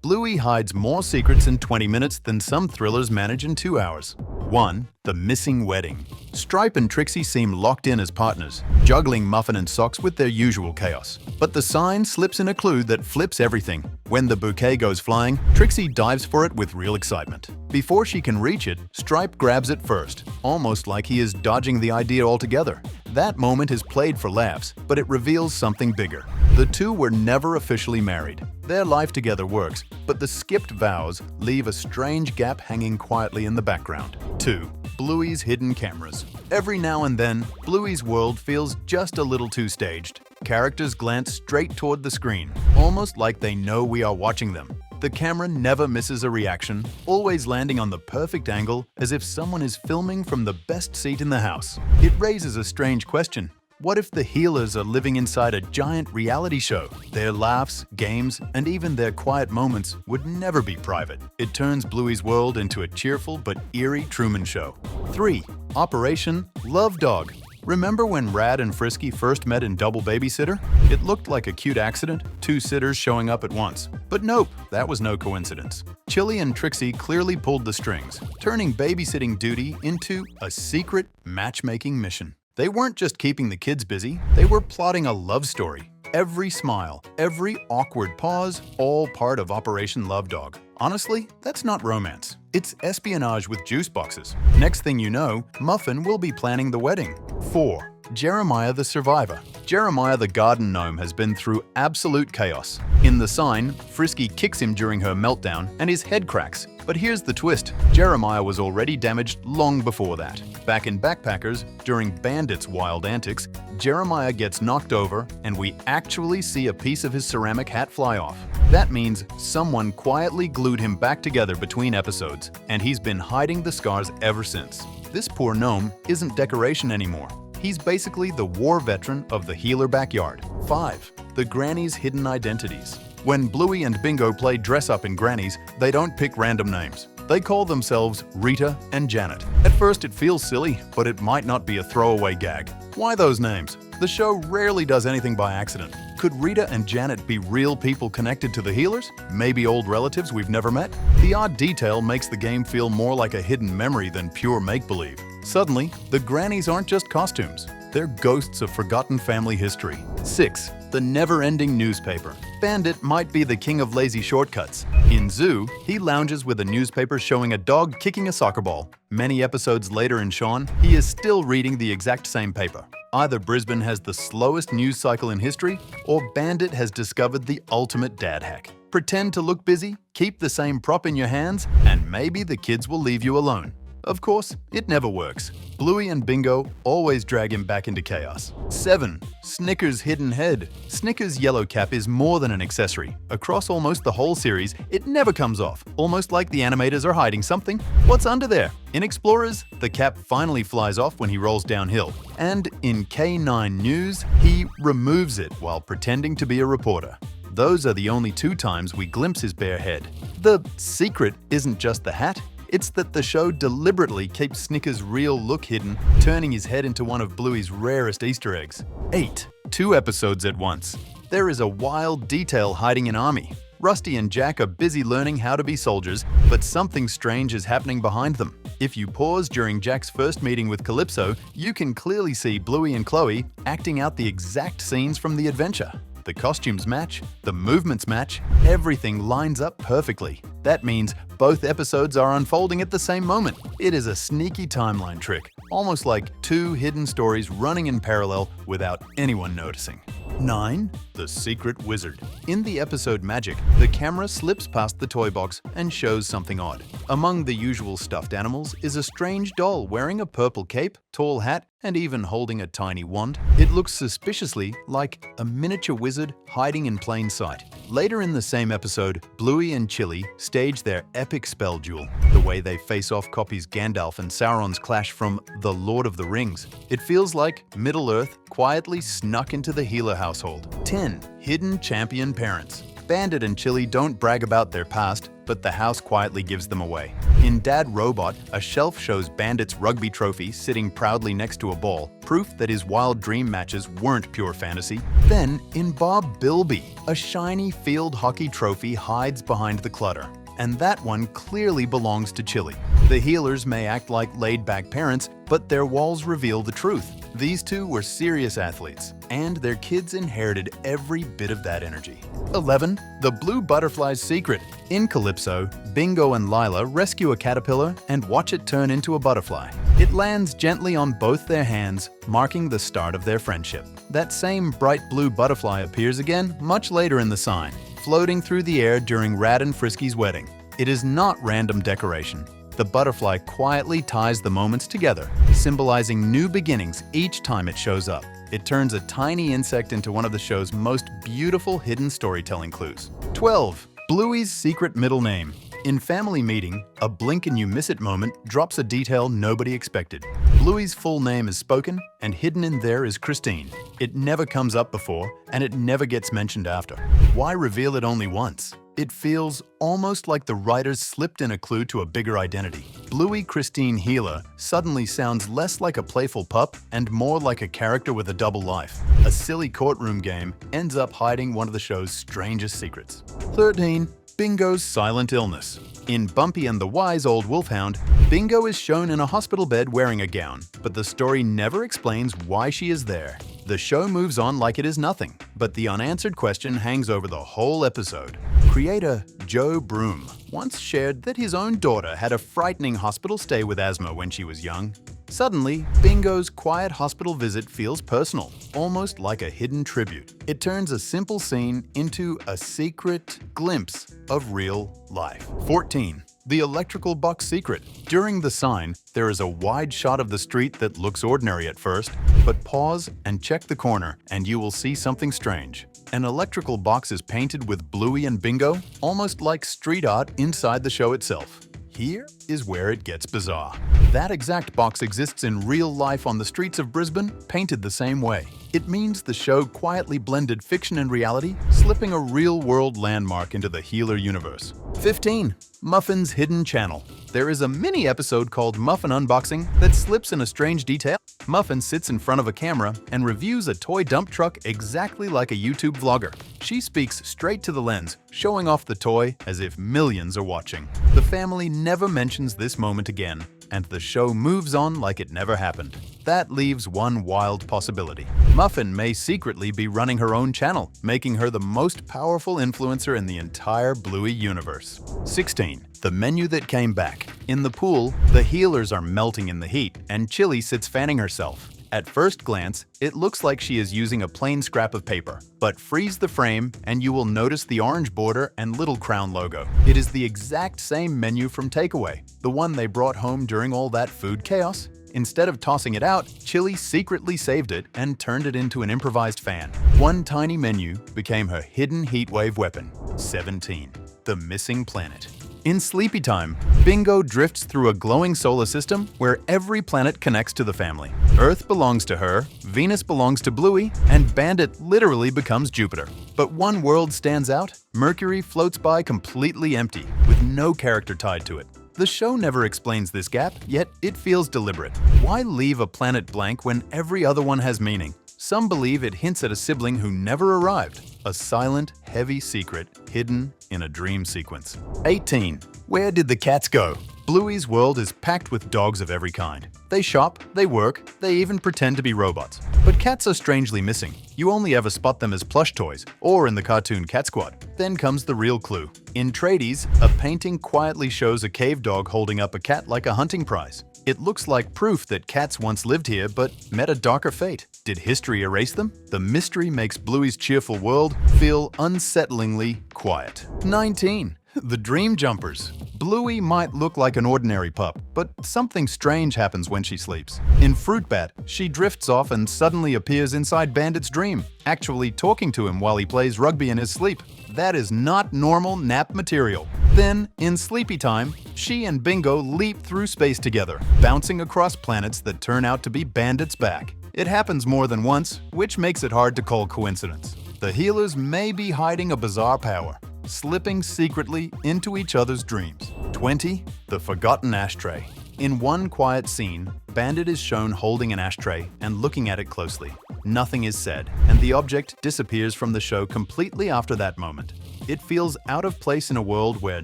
Bluey hides more secrets in 20 minutes than some thrillers manage in 2 hours. 1. The Missing Wedding. Stripe and Trixie seem locked in as partners, juggling Muffin and socks with their usual chaos. But the sign slips in a clue that flips everything. When the bouquet goes flying, Trixie dives for it with real excitement. Before she can reach it, Stripe grabs it first, almost like he is dodging the idea altogether. That moment is played for laughs, but it reveals something bigger. The two were never officially married. Their life together works, but the skipped vows leave a strange gap hanging quietly in the background. 2. Bluey's hidden cameras. Every now and then, Bluey's world feels just a little too staged. Characters glance straight toward the screen, almost like they know we are watching them. The camera never misses a reaction, always landing on the perfect angle, as if someone is filming from the best seat in the house. It raises a strange question. What if the healers are living inside a giant reality show? Their laughs, games, and even their quiet moments would never be private. It turns Bluey's world into a cheerful but eerie Truman Show. 3. Operation Love Dog. Remember when Rad and Frisky first met in Double Babysitter? It looked like a cute accident, 2 sitters showing up at once. But nope, that was no coincidence. Chili and Trixie clearly pulled the strings, turning babysitting duty into a secret matchmaking mission. They weren't just keeping the kids busy, they were plotting a love story. Every smile, every awkward pause, all part of Operation Love Dog. Honestly, that's not romance. It's espionage with juice boxes. Next thing you know, Muffin will be planning the wedding. 4. Jeremiah the Survivor. Jeremiah the garden gnome has been through absolute chaos. In the sign, Frisky kicks him during her meltdown and his head cracks. But here's the twist. Jeremiah was already damaged long before that. Back in Backpackers, during Bandit's wild antics, Jeremiah gets knocked over and we actually see a piece of his ceramic hat fly off. That means someone quietly glued him back together between episodes, and he's been hiding the scars ever since. This poor gnome isn't decoration anymore. He's basically the war veteran of the healer backyard. 5. The Granny's Hidden Identities. When Bluey and Bingo play dress-up in Granny's, they don't pick random names. They call themselves Rita and Janet. At first it feels silly, but it might not be a throwaway gag. Why those names? The show rarely does anything by accident. Could Rita and Janet be real people connected to the healers? Maybe old relatives we've never met? The odd detail makes the game feel more like a hidden memory than pure make-believe. Suddenly, the grannies aren't just costumes. They're ghosts of forgotten family history. 6. The never-ending newspaper. Bandit might be the king of lazy shortcuts. In Zoo, he lounges with a newspaper showing a dog kicking a soccer ball. Many episodes later in Shaun, he is still reading the exact same paper. Either Brisbane has the slowest news cycle in history, or Bandit has discovered the ultimate dad hack. Pretend to look busy, keep the same prop in your hands, and maybe the kids will leave you alone. Of course, it never works. Bluey and Bingo always drag him back into chaos. 7. Snickers' hidden head. Snickers' yellow cap is more than an accessory. Across almost the whole series, it never comes off, almost like the animators are hiding something. What's under there? In Explorers, the cap finally flies off when he rolls downhill. And in K9 News, he removes it while pretending to be a reporter. Those are the only 2 times we glimpse his bare head. The secret isn't just the hat. It's that the show deliberately keeps Snickers' real look hidden, turning his head into one of Bluey's rarest Easter eggs. 8. 2 episodes at once. There is a wild detail hiding in Army. Rusty and Jack are busy learning how to be soldiers, but something strange is happening behind them. If you pause during Jack's first meeting with Calypso, you can clearly see Bluey and Chloe acting out the exact scenes from the adventure. The costumes match, the movements match, everything lines up perfectly. That means both episodes are unfolding at the same moment. It is a sneaky timeline trick, almost like 2 hidden stories running in parallel without anyone noticing. 9. The Secret Wizard. In the episode Magic, the camera slips past the toy box and shows something odd. Among the usual stuffed animals is a strange doll wearing a purple cape, tall hat, and even holding a tiny wand. It looks suspiciously like a miniature wizard hiding in plain sight. Later in the same episode, Bluey and Chili stage their epic spell duel. The way they face off copies Gandalf and Sauron's clash from The Lord of the Rings. It feels like Middle-earth quietly snuck into the healer household. 10. Hidden champion parents. Bandit and Chili don't brag about their past, but the house quietly gives them away. In Dad Robot, a shelf shows Bandit's rugby trophy sitting proudly next to a ball, proof that his wild dream matches weren't pure fantasy. Then, in Bob Bilby, a shiny field hockey trophy hides behind the clutter. And that one clearly belongs to Chili. The healers may act like laid-back parents, but their walls reveal the truth. These two were serious athletes, and their kids inherited every bit of that energy. 11. The Blue Butterfly's Secret. In Calypso, Bingo and Lila rescue a caterpillar and watch it turn into a butterfly. It lands gently on both their hands, marking the start of their friendship. That same bright blue butterfly appears again much later in the sign, floating through the air during Rad and Frisky's wedding. It is not random decoration. The butterfly quietly ties the moments together, symbolizing new beginnings each time it shows up. It turns a tiny insect into one of the show's most beautiful hidden storytelling clues. 12. Bluey's secret middle name. In Family Meeting, a blink-and-you-miss-it moment drops a detail nobody expected. Bluey's full name is spoken, and hidden in there is Christine. It never comes up before, and it never gets mentioned after. Why reveal it only once? It feels almost like the writers slipped in a clue to a bigger identity. Bluey Christine Healer suddenly sounds less like a playful pup and more like a character with a double life. A silly courtroom game ends up hiding one of the show's strangest secrets. 13. Bingo's silent illness. In Bumpy and the Wise Old Wolfhound, Bingo is shown in a hospital bed wearing a gown, but the story never explains why she is there. The show moves on like it is nothing, but the unanswered question hangs over the whole episode. Creator Joe Broom once shared that his own daughter had a frightening hospital stay with asthma when she was young. Suddenly, Bingo's quiet hospital visit feels personal, almost like a hidden tribute. It turns a simple scene into a secret glimpse of real life. 14. The Electrical Box Secret. During the sign, there is a wide shot of the street that looks ordinary at first, but pause and check the corner and you will see something strange. An electrical box is painted with Bluey and Bingo, almost like street art inside the show itself. Here is where it gets bizarre. That exact box exists in real life on the streets of Brisbane, painted the same way. It means the show quietly blended fiction and reality, slipping a real-world landmark into the Healer universe. 15. Muffin's Hidden Channel. There is a mini-episode called Muffin Unboxing that slips in a strange detail. Muffin sits in front of a camera and reviews a toy dump truck exactly like a YouTube vlogger. She speaks straight to the lens, showing off the toy as if millions are watching. The family never mentions this moment again, and the show moves on like it never happened. That leaves one wild possibility. Muffin may secretly be running her own channel, making her the most powerful influencer in the entire Bluey universe. 16. The menu that came back. In the pool, the healers are melting in the heat, and Chili sits fanning herself. At first glance, it looks like she is using a plain scrap of paper, but freeze the frame and you will notice the orange border and little crown logo. It is the exact same menu from Takeaway, the one they brought home during all that food chaos. Instead of tossing it out, Chili secretly saved it and turned it into an improvised fan. One tiny menu became her hidden heatwave weapon. 17. The Missing Planet. In Sleepy Time, Bingo drifts through a glowing solar system where every planet connects to the family. Earth belongs to her, Venus belongs to Bluey, and Bandit literally becomes Jupiter. But one world stands out. Mercury floats by completely empty, with no character tied to it. The show never explains this gap, yet it feels deliberate. Why leave a planet blank when every other one has meaning? Some believe it hints at a sibling who never arrived, a silent, heavy secret hidden in a dream sequence. 18. Where did the cats go? Bluey's world is packed with dogs of every kind. They shop, they work, they even pretend to be robots. But cats are strangely missing. You only ever spot them as plush toys, or in the cartoon Cat Squad. Then comes the real clue. In Tradies, a painting quietly shows a cave dog holding up a cat like a hunting prize. It looks like proof that cats once lived here but met a darker fate. Did history erase them? The mystery makes Bluey's cheerful world feel unsettlingly quiet. 19. The Dream Jumpers. Bluey might look like an ordinary pup, but something strange happens when she sleeps. In Fruit Bat, she drifts off and suddenly appears inside Bandit's dream, actually talking to him while he plays rugby in his sleep. That is not normal nap material. Then, in Sleepy Time, she and Bingo leap through space together, bouncing across planets that turn out to be Bandit's back. It happens more than once, which makes it hard to call coincidence. The healers may be hiding a bizarre power, slipping secretly into each other's dreams. 20. The forgotten ashtray. In one quiet scene, Bandit is shown holding an ashtray and looking at it closely. Nothing is said, and the object disappears from the show completely after that moment. It feels out of place in a world where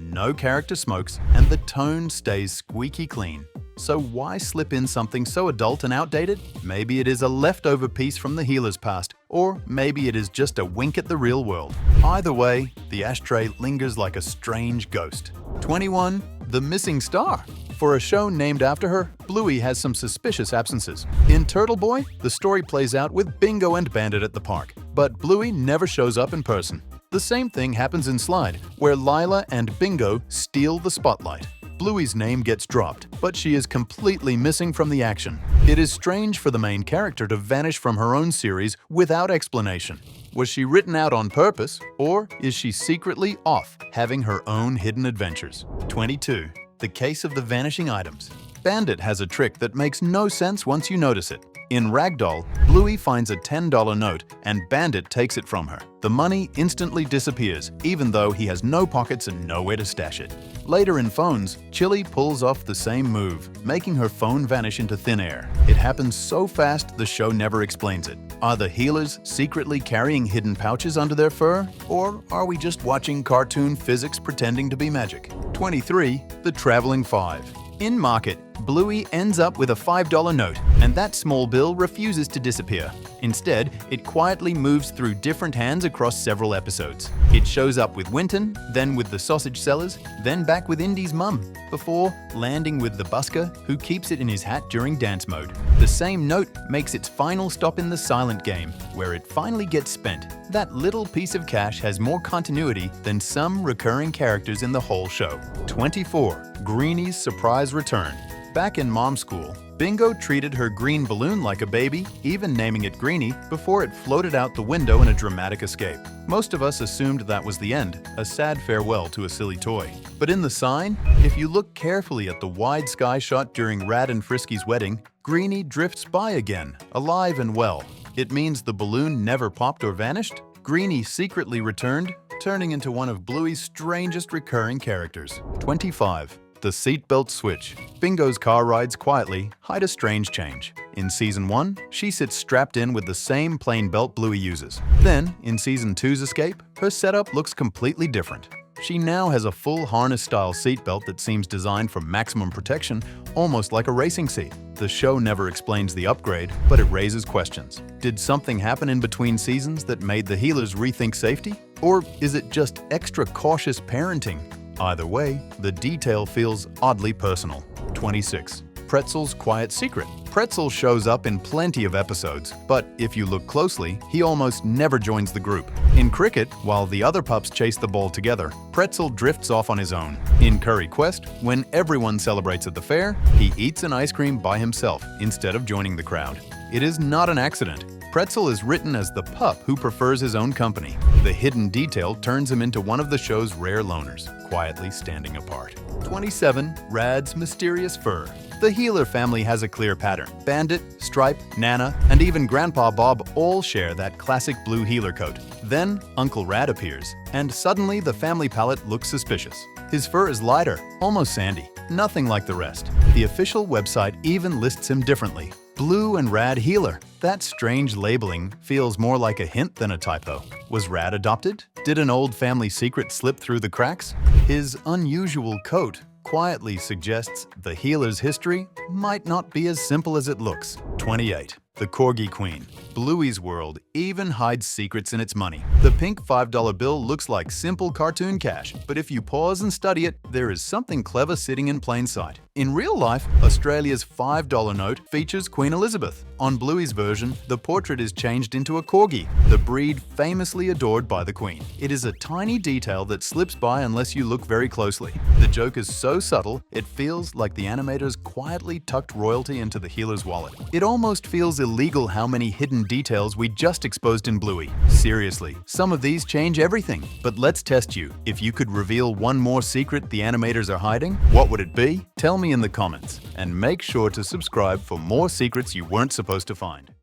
no character smokes and the tone stays squeaky clean. So why slip in something so adult and outdated? Maybe it is a leftover piece from the healer's past, or maybe it is just a wink at the real world. Either way, the ashtray lingers like a strange ghost. 21. The missing star. For a show named after her, Bluey has some suspicious absences. In Turtle Boy, the story plays out with Bingo and Bandit at the park, but Bluey never shows up in person. The same thing happens in Slide, where Lila and Bingo steal the spotlight. Bluey's name gets dropped, but she is completely missing from the action. It is strange for the main character to vanish from her own series without explanation. Was she written out on purpose, or is she secretly off, having her own hidden adventures? 22. The case of the vanishing items. Bandit has a trick that makes no sense once you notice it. In Ragdoll, Bluey finds a $10 note and Bandit takes it from her. The money instantly disappears, even though he has no pockets and nowhere to stash it. Later in Phones, Chili pulls off the same move, making her phone vanish into thin air. It happens so fast the show never explains it. Are the healers secretly carrying hidden pouches under their fur? Or are we just watching cartoon physics pretending to be magic? 23. The Traveling Five. In Market, Bluey ends up with a $5 note, and that small bill refuses to disappear. Instead, it quietly moves through different hands across several episodes. It shows up with Winton, then with the sausage sellers, then back with Indy's mum, before landing with the busker who keeps it in his hat during dance mode. The same note makes its final stop in the silent game, where it finally gets spent. That little piece of cash has more continuity than some recurring characters in the whole show. 24. Greenie's surprise return. Back in Mom School, Bingo treated her green balloon like a baby, even naming it Greenie, before it floated out the window in a dramatic escape. Most of us assumed that was the end, a sad farewell to a silly toy. But in the sign, if you look carefully at the wide sky shot during Rad and Frisky's wedding, Greenie drifts by again, alive and well. It means the balloon never popped or vanished. Greenie secretly returned, turning into one of Bluey's strangest recurring characters. 25. The seatbelt switch. Bingo's car rides quietly hide a strange change. In Season 1, she sits strapped in with the same plain belt Bluey uses. Then, in Season 2's escape, her setup looks completely different. She now has a full harness-style seatbelt that seems designed for maximum protection, almost like a racing seat. The show never explains the upgrade, but it raises questions. Did something happen in between seasons that made the healers rethink safety? Or is it just extra cautious parenting? Either way, the detail feels oddly personal. 26. Pretzel's quiet secret. Pretzel shows up in plenty of episodes, but if you look closely, he almost never joins the group. In Cricket, while the other pups chase the ball together, Pretzel drifts off on his own. In Curry Quest, when everyone celebrates at the fair, he eats an ice cream by himself instead of joining the crowd. It is not an accident. Pretzel is written as the pup who prefers his own company. The hidden detail turns him into one of the show's rare loners, quietly standing apart. 27. Rad's mysterious fur. The healer family has a clear pattern. Bandit, Stripe, Nana, and even Grandpa Bob all share that classic blue healer coat. Then, Uncle Rad appears, and suddenly the family palette looks suspicious. His fur is lighter, almost sandy, nothing like the rest. The official website even lists him differently. Blue and Rad Healer. That strange labeling feels more like a hint than a typo. Was Rad adopted? Did an old family secret slip through the cracks? His unusual coat quietly suggests the healer's history might not be as simple as it looks. 28. The Corgi Queen. Bluey's world even hides secrets in its money. The pink $5 bill looks like simple cartoon cash, but if you pause and study it, there is something clever sitting in plain sight. In real life, Australia's $5 note features Queen Elizabeth. On Bluey's version, the portrait is changed into a corgi, the breed famously adored by the Queen. It is a tiny detail that slips by unless you look very closely. The joke is so subtle, it feels like the animators quietly tucked royalty into the healer's wallet. It almost feels illegal how many hidden details we just exposed in Bluey. Seriously, some of these change everything. But let's test you. If you could reveal one more secret the animators are hiding, what would it be? Tell me in the comments. And make sure to subscribe for more secrets you weren't supposed to find.